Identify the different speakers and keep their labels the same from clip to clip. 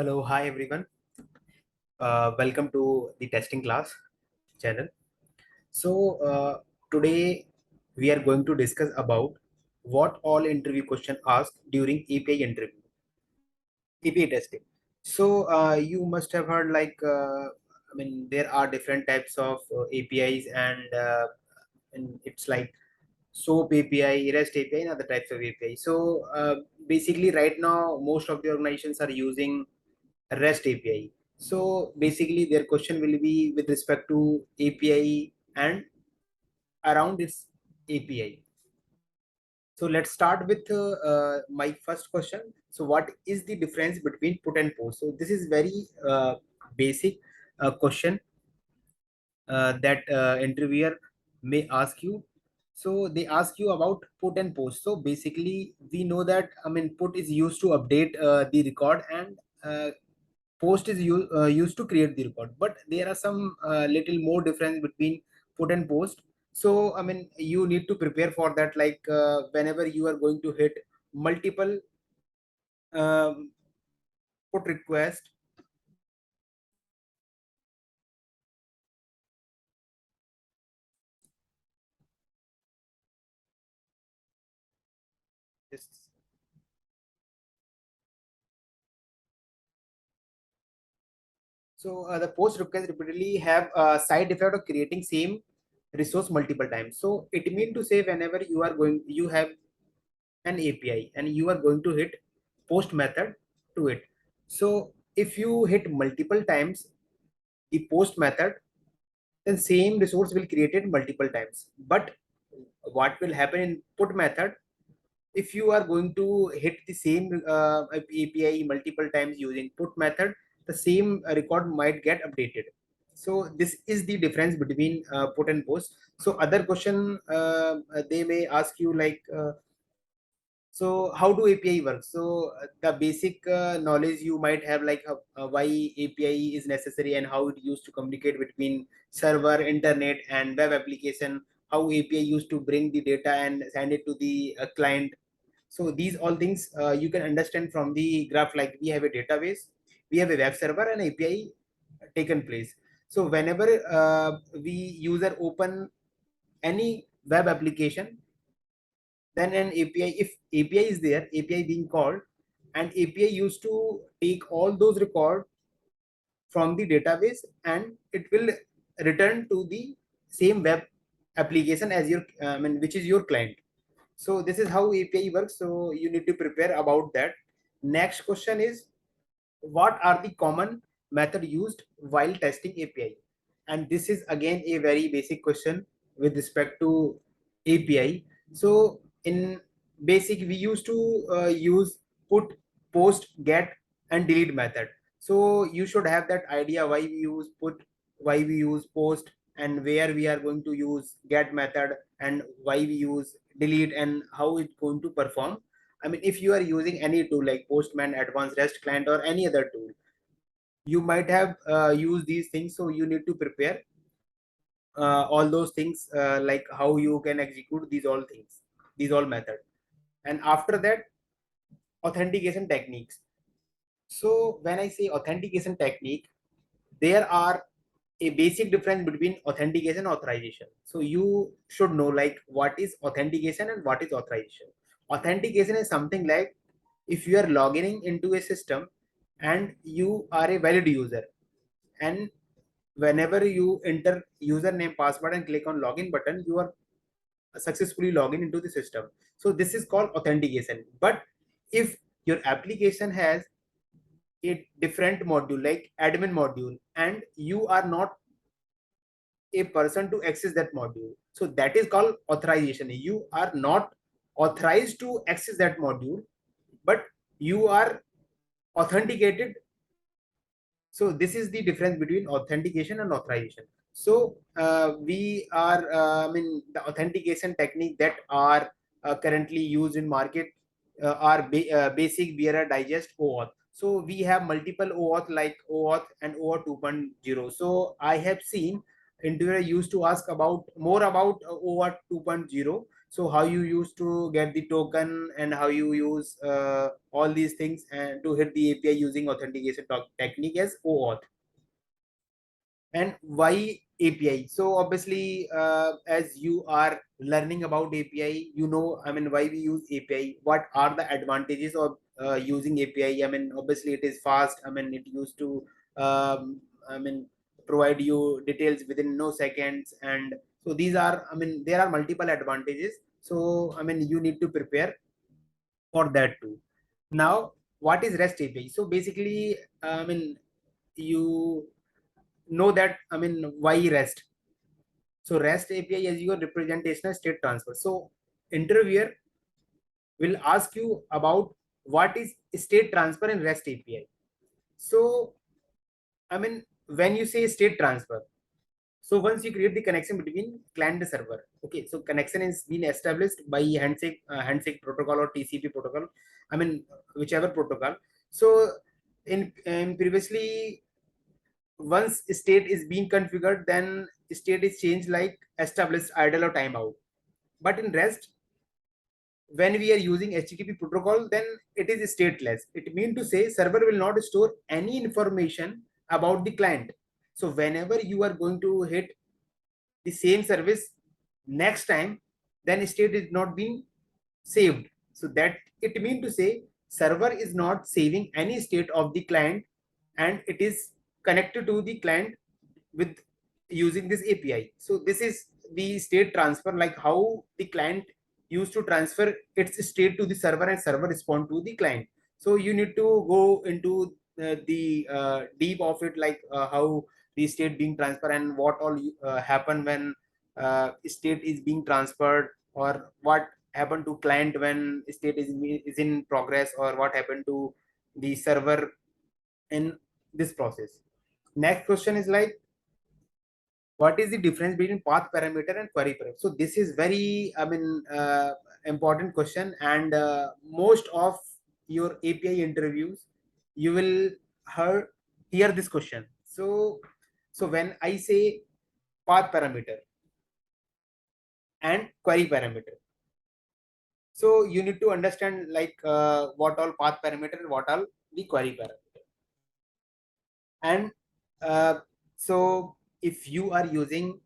Speaker 1: Hello, hi everyone. Welcome to the testing class channel. So today we are going to discuss about what all interview question asked during API interview, API testing. So you must have heard there are different types of APIs and it's like SOAP API, REST API, and other types of API. So basically, right now most of the organizations are using REST API. So basically, their question will be with respect to API and around this API. So let's start with my first question. So what is the difference between put and post? So this is very basic question that interviewer may ask you. So they ask you about put and post. So basically, we know that put is used to update the record and post is used to create the record, but there are some little more difference between put and post. So you need to prepare for that, like whenever you are going to hit multiple um, put request. Yes. So the post request repeatedly have a side effect of creating same resource multiple times. So it means to say whenever you have an API and you are going to hit post method to it. So if you hit multiple times the post method, then same resource will created multiple times. But what will happen in put method, if you are going to hit the same API multiple times using put method, the same record might get updated. So this is the difference between put and post. So other question they may ask you like so how do API work? So the basic knowledge you might have, like why API is necessary and how it used to communicate between server, internet, and web application. How API used to bring the data and send it to the client. So these all things you can understand from the graph. Like we have a database, we have a web server, and API taken place. So whenever we user open any web application, then an API, if API is there, API being called, and API used to take all those records from the database and it will return to the same web application as your, which is your client. So this is how API works. So you need to prepare about that. Next question is, what are the common method used while testing API? And this is again a very basic question with respect to API. So in basic, we used to use put, post, get, and delete method. So you should have that idea why we use put, why we use post, and where we are going to use get method, and why we use delete, and how it's going to perform. If you are using any tool like Postman, Advanced REST Client, or any other tool, you might have used these things. So you need to prepare all those things, like how you can execute these all things, these all method. And after that, authentication techniques. So when I say authentication technique, there are a basic difference between authentication and authorization. So you should know like what is authentication and what is authorization. Authentication is something like if you are logging into a system and you are a valid user, and whenever you enter username, password, and click on login button, you are successfully logging into the system. So this is called authentication. But if your application has a different module like admin module and you are not a person to access that module, so that is called authorization. You are not authorized to access that module, but you are authenticated. So this is the difference between authentication and authorization. So we are the authentication technique that are currently used in market are basic, bearer, digest, OAuth. So we have multiple OAuth like OAuth and OAuth 2.0. So I have seen interviewer used to ask about more about OAuth 2.0. So how you used to get the token and how you use all these things and to hit the API using authentication technique as OAuth. And why API? So obviously, as you are learning about API, you know, I mean, why we use API, what are the advantages of using API? I mean, obviously it is fast. I mean, it used to, I mean, provide you details within no seconds. And so these are, I mean, there are multiple advantages. So, I mean, you need to prepare for that too. Now, what is REST API? So basically, I mean, you know that, I mean, why REST? So REST API is your representational state transfer. So interviewer will ask you about what is state transfer in REST API. So I mean, when you say state transfer, so once you create the connection between client and server, okay, so connection is being established by handshake protocol or TCP protocol. I mean, whichever protocol. So in previously, once state is being configured, then state is changed like established, idle, or timeout. But in REST, when we are using HTTP protocol, then it is stateless. It means to say server will not store any information about the client. So whenever you are going to hit the same service next time, then state is not being saved. So that it means to say server is not saving any state of the client, and it is connected to the client with using this API. So this is the state transfer, like how the client used to transfer its state to the server and server respond to the client. So you need to go into the deep of it, like how the state being transferred and what all happen when state is being transferred, or what happened to client when state is in progress, or what happened to the server in this process. Next question is like, what is the difference between path parameter and query parameter? So this is very, I mean, important question, and most of your API interviews, you will hear this question. So when I say path parameter and query parameter, so you need to understand like what all path parameter and what all the query parameter. And so if you are using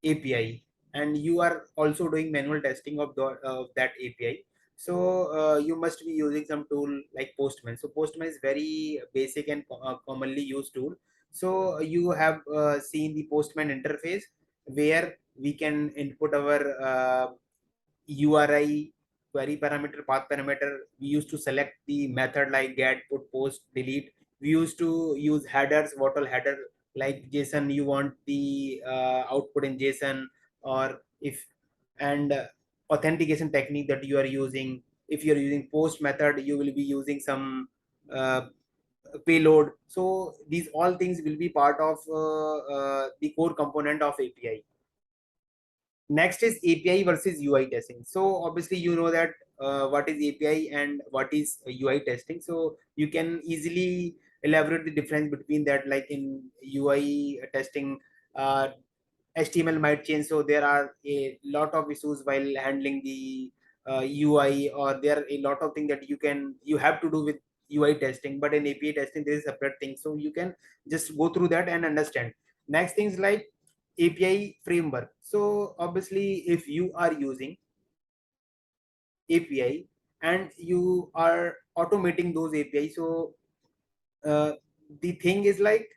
Speaker 1: API and you are also doing manual testing of that API, so you must be using some tool like Postman. So Postman is very basic and commonly used tool. So you have seen the Postman interface where we can input our URI, query parameter, path parameter. We used to select the method like get, put, post, delete. We used to use headers, what all header, like JSON, you want the output in JSON, or if, and authentication technique that you are using. If you are using post method, you will be using some uh, payload. So these all things will be part of the core component of API. Next is API versus UI testing. So obviously you know that what is API and what is UI testing. So you can easily elaborate the difference between that. Like in UI testing, HTML might change, so there are a lot of issues while handling the UI, or there are a lot of things that you have to do with UI testing. But in API testing, there is a separate thing, so you can just go through that and understand. Next things like API framework. So obviously, if you are using API and you are automating those API, so uh, the thing is like,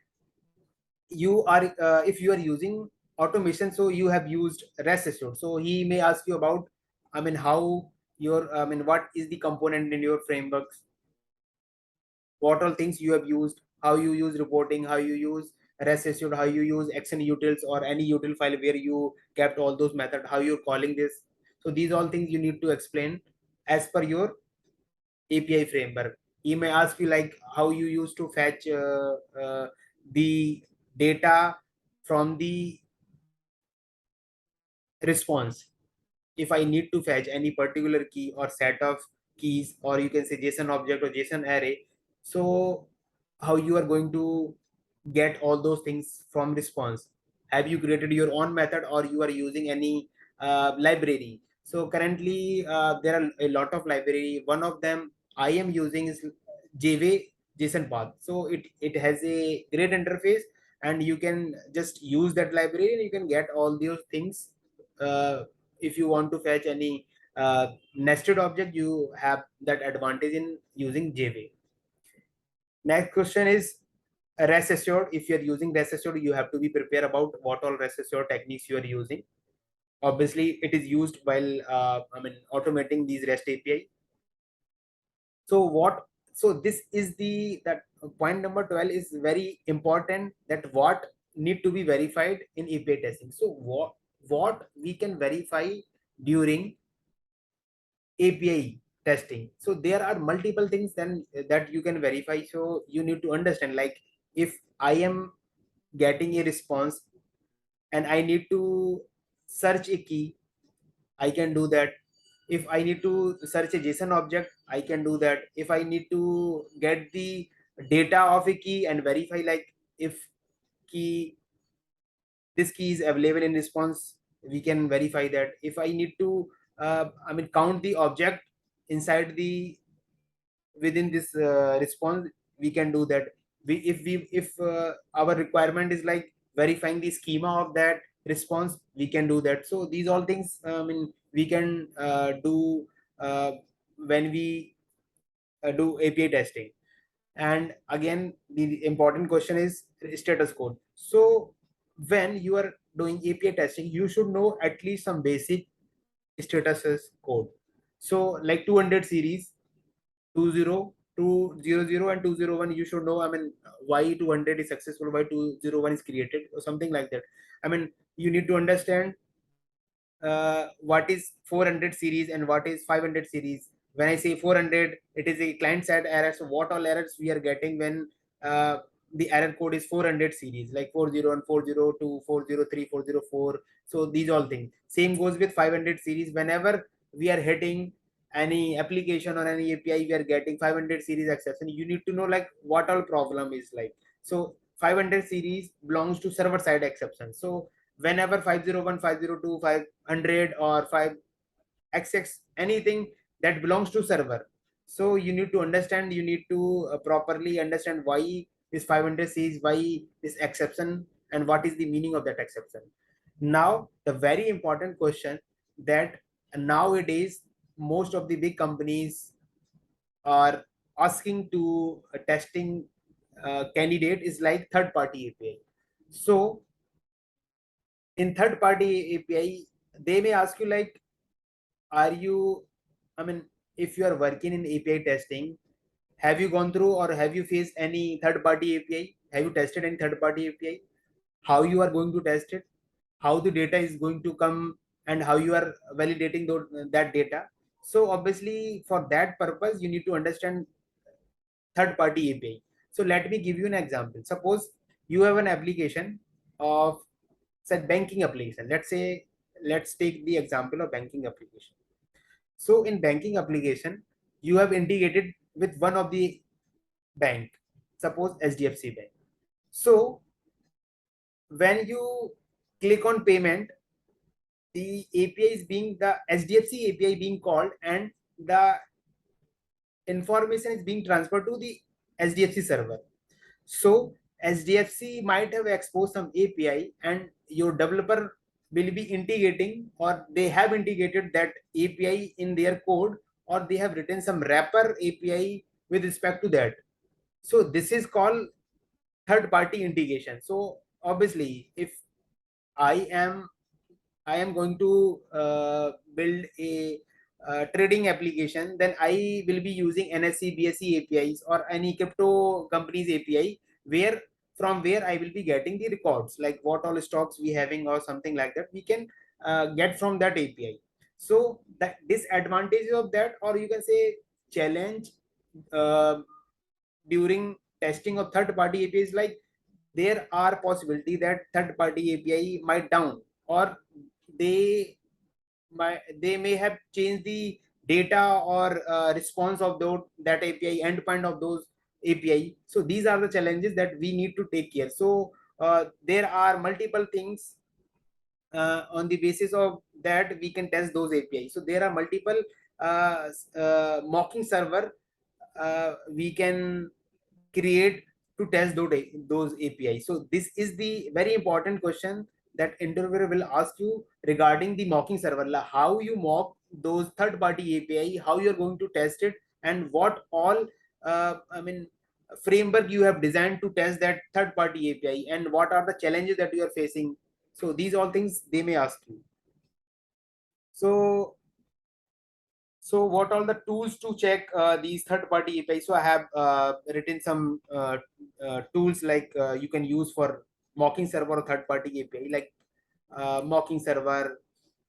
Speaker 1: you are if you are using automation, so you have used REST assured. So he may ask you about, I mean, how your, I mean, what is the component in your frameworks, what all things you have used, how you use reporting, how you use REST assured, how you use action utils or any util file where you kept all those methods, how you're calling this. So these all things you need to explain as per your API framework. He may ask you like how you used to fetch the data from the response. If I need to fetch any particular key or set of keys, or you can say JSON object or JSON array, so how you are going to get all those things from response? Have you created your own method, or you are using any library? So currently there are a lot of library. One of them I am using is JV JSON path. So it has a great interface, and you can just use that library and you can get all those things. If you want to fetch any nested object, you have that advantage in using JV. Next question is rest assured. If you're using rest assured, you have to be prepared about what all rest assured techniques you are using. Obviously, it is used while automating these REST API. So what? So this is the that point number 12 is very important, that what need to be verified in API testing. So what we can verify during API testing. So there are multiple things then that you can verify. So you need to understand, like, if I am getting a response and I need to search a key, I can do that. If I need to search a JSON object, I can do that. If I need to get the data of a key and verify, like, if key this key is available in response, we can verify that. If I need to count the object inside the within this response, we can do that. If our requirement is like verifying the schema of that response, we can do that. So these all things we can do when we do API testing. And again, the important question is status code. So when you are doing API testing, you should know at least some basic statuses code. So like 200 series, 20, 200 and 201, you should know, why 200 is successful, why 201 is created, or something like that. You need to understand what is 400 series and what is 500 series. When I say 400, it is a client side error. So what all errors we are getting when the error code is 400 series, like 401, 402, 403, 404. So these all things. Same goes with 500 series. Whenever we are hitting any application or any API, we are getting 500 series exception. You need to know like what all problem is like. So 500 series belongs to server side exception. So whenever 501, 502, 500 or 5xx, anything that belongs to server, so you need to understand, you need to properly understand why this 500 series, why this exception, and what is the meaning of that exception. Now the very important question that nowadays most of the big companies are asking to testing candidate is like third party API. So in third party API, they may ask you like, are you, I mean, if you are working in API testing, have you gone through or have you faced any third party API? Have you tested any third party API? How you are going to test it? How the data is going to come, and how you are validating that data? So obviously for that purpose, you need to understand third party API. So let me give you an example. Suppose you have an application of, say, banking application. Let's take the example of banking application. So in banking application, you have integrated with one of the bank, suppose HDFC Bank. So when you click on payment, the API is being the HDFC API being called, and the information is being transferred to the HDFC server. So HDFC might have exposed some API, and your developer will be integrating, or they have integrated that API in their code, or they have written some wrapper API with respect to that. So this is called third party integration. So obviously, if I am I am going to build a trading application, then I will be using NSE, BSE APIs or any crypto companies API, where from where I will be getting the records, like what all stocks we having or something like that. We can get from that API. So that disadvantage of that, or you can say challenge uh, during testing of third party APIs, like there are possibility that third party API might down, or they they may have changed the data or response of that API endpoint of those API. So these are the challenges that we need to take care. So there are multiple things on the basis of that we can test those API. So there are multiple mocking server we can create to test those API. So this is the very important question that interviewer will ask you regarding the mocking server. How you mock those third-party API, how you're going to test it, and what all framework you have designed to test that third-party API, and what are the challenges that you are facing. So these all things they may ask you. So what are the tools to check these third-party API? So I have written some tools like you can use for mocking server or third-party API, like mocking server,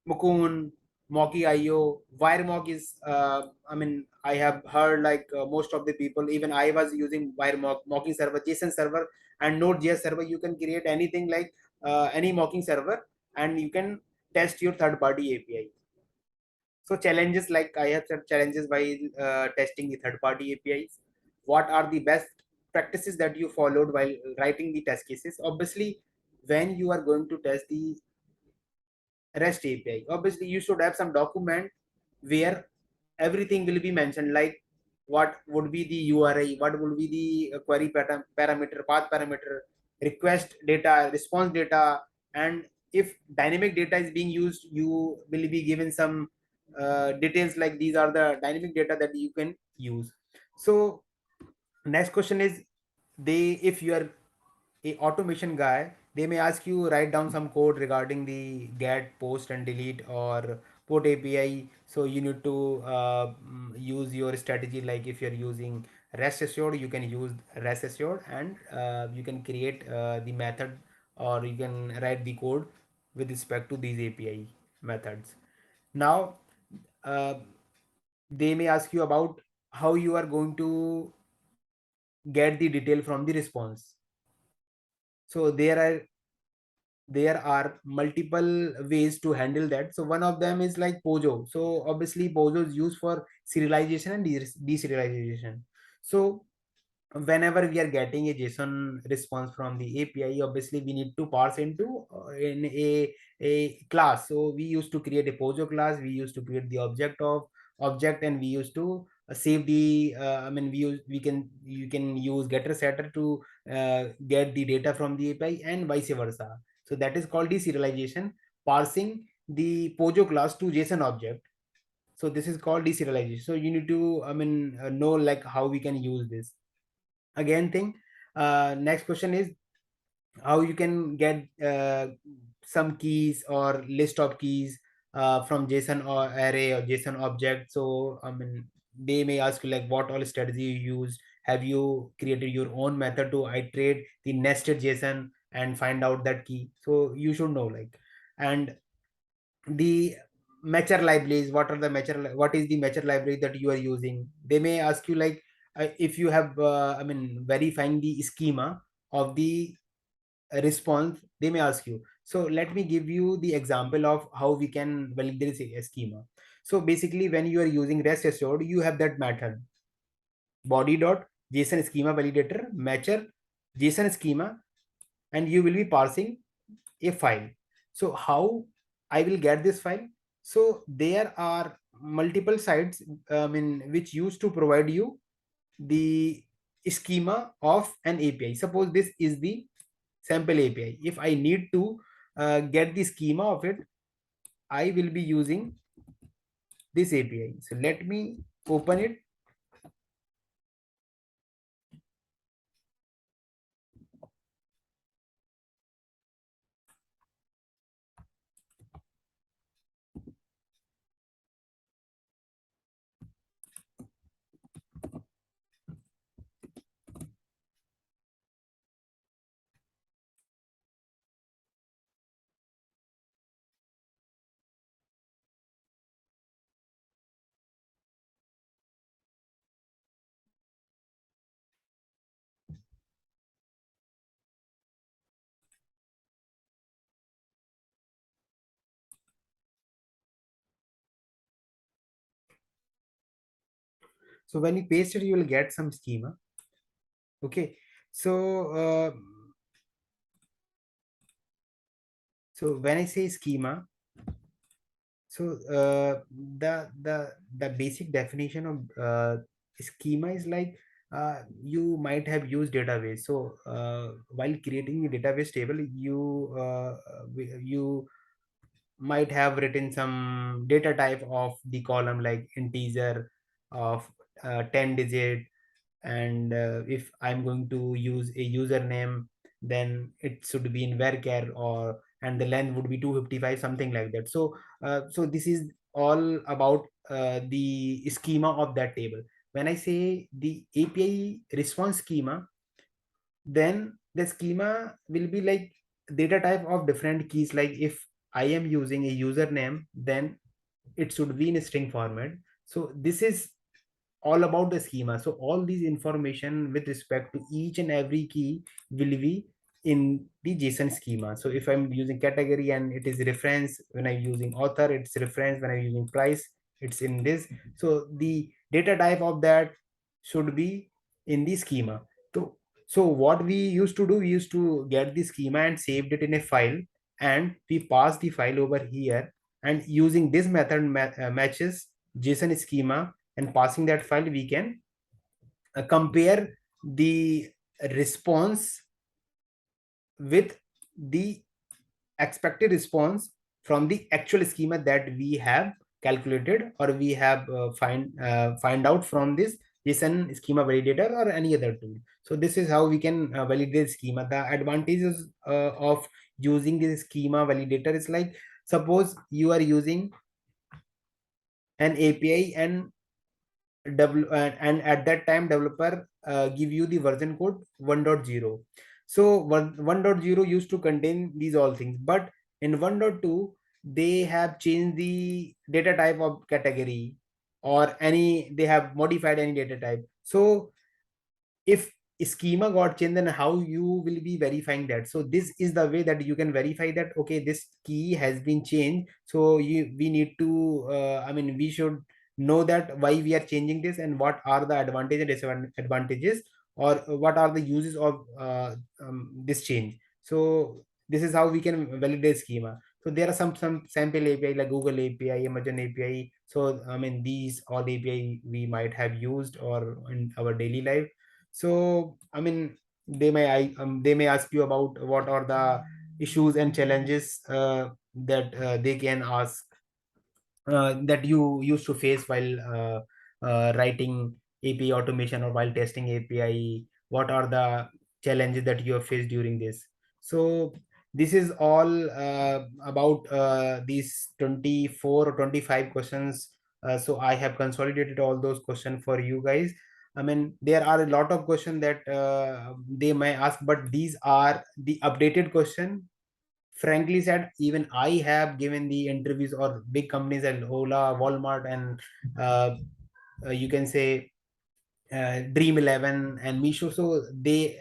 Speaker 1: Mukun, Mocky IO, WireMock is. I have heard like most of the people, even I was using WireMock, mocking server, JSON server, and Node.js server. You can create anything like any mocking server, and you can test your third-party API. So challenges, like I have said, challenges while testing the third-party APIs. What are the best practices that you followed while writing the test cases? Obviously, when you are going to test the REST API, obviously you should have some document where everything will be mentioned, like what would be the URI, what would be the query parameter, path parameter, request data, response data, and if dynamic data is being used, you will be given some details like these are the dynamic data that you can use. So next question is, if you are a automation guy, they may ask you write down some code regarding the get, post, and delete or put API. So you need to use your strategy. Like if you're using REST assured, you can use REST assured, and you can create the method, or you can write the code with respect to these API methods. Now, uh, they may ask you about how you are going to get the detail from the response. So there are multiple ways to handle that. So one of them is like Pojo. So obviously Pojo is used for serialization and deserialization. So whenever we are getting a JSON response from the API, obviously we need to parse into in a class. So we used to create a Pojo class. We used to create the object, and we used to save the. We can use getter setter to get the data from the API and vice versa. So that is called deserialization, parsing the Pojo class to JSON object. So this is called deserialization. So you need to know like how we can use this. Again thing, next question is how you can get some keys or list of keys from JSON or array or JSON object. So they may ask you like what all strategy you use. Have you created your own method to iterate the nested JSON and find out that key? So you should know like. And the matcher libraries, what is the matcher library that you are using? They may ask you like if you have verifying the schema of the response, they may ask you. So let me give you the example of how we can validate a schema. So basically when you are using REST assured, you have that method body dot JSON schema validator matcher JSON schema, and you will be parsing a file. So how I will get this file? So there are multiple sites which used to provide you the schema of an API. Suppose this is the sample API. If I need to get the schema of it, I will be using this API. So let me open it. So when you paste it, you will get some schema. Okay. So So when I say schema, so the basic definition of schema is like, you might have used database. So while creating a database table, you might have written some data type of the column like integer of 10 digit, and if I'm going to use a username, then it should be in varchar, or and the length would be 255, something like that. So so this is all about the schema of that table. When I say the API response schema, then the schema will be like data type of different keys. Like if I am using a username, then it should be in a string format. So this is all about the schema. So all these information with respect to each and every key will be in the JSON schema. So if I'm using category and it is reference, when I'm using author, it's reference, when I'm using price, it's in this. So the data type of that should be in the schema. So so what we used to do, we used to get the schema and saved it in a file, and we pass the file over here, and using this method matches JSON schema, and passing that file, we can compare the response with the expected response from the actual schema that we have calculated, or we have find out from this JSON schema validator or any other tool. So this is how we can validate schema. The advantages of using this schema validator is like, suppose you are using an API, and at that time developer give you the version code 1.0. So 1.0 used to contain these all things, but in 1.2 they have changed the data type of category, or any, they have modified any data type. So if schema got changed, then how you will be verifying that? So this is the way that you can verify that, okay, this key has been changed. So we need to we should know that why we are changing this, and what are the advantages and disadvantages, or what are the uses of this change. So this is how we can validate schema. So there are some sample API like Google API, Amazon API. So these all API we might have used or in our daily life. So they may ask you about what are the issues and challenges that they can ask, that you used to face while writing API automation, or while testing API. What are the challenges that you have faced during this? So this is all about these 24 or 25 questions. So I have consolidated all those questions for you guys. There are a lot of questions that they may ask, but these are the updated question. Frankly said, even I have given the interviews or big companies like Ola, Walmart, and uh, you can say Dream 11 and Misho. So they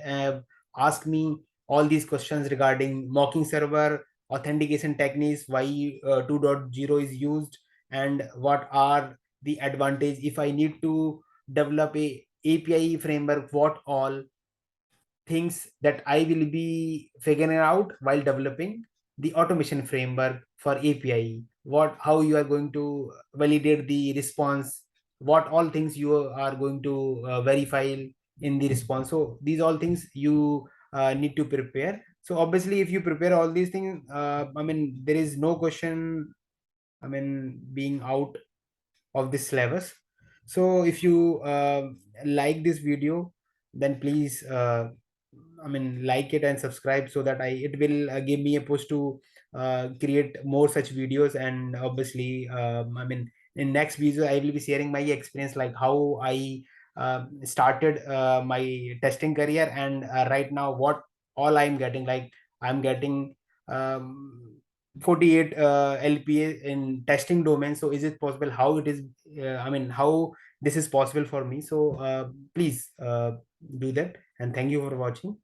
Speaker 1: ask me all these questions regarding mocking server, authentication techniques, why 2.0 is used, and what are the advantage if I need to develop a API framework, what all things that I will be figuring out while developing the automation framework for API. What, how you are going to validate the response, what all things you are going to verify in the response. So these all things you need to prepare. So obviously, if you prepare all these things, there is no question, being out of this syllabus. So if you like this video, then please like it and subscribe, so that I it will give me a push to create more such videos. And obviously, in next video I will be sharing my experience, like how I started my testing career, and right now what all I'm getting. Like I'm getting 48 LPA in testing domain. So is it possible? How it is? How this is possible for me? So please do that. And thank you for watching.